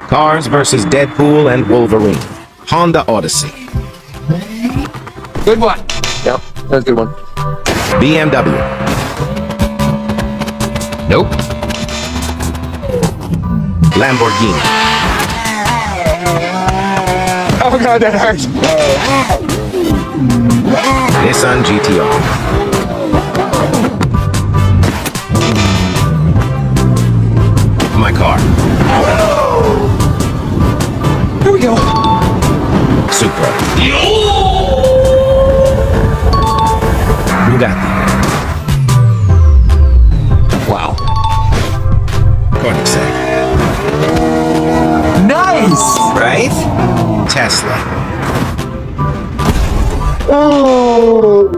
Cars versus Deadpool and Wolverine. Honda Odyssey. Good one. Yep, that's a good one. BMW. Nope. Lamborghini. Oh god, that hurts. Nissan GTR. My car. Here we go. Supra. Bugatti. Wow. Koenigsegg. Nice! Right? Tesla. Oh!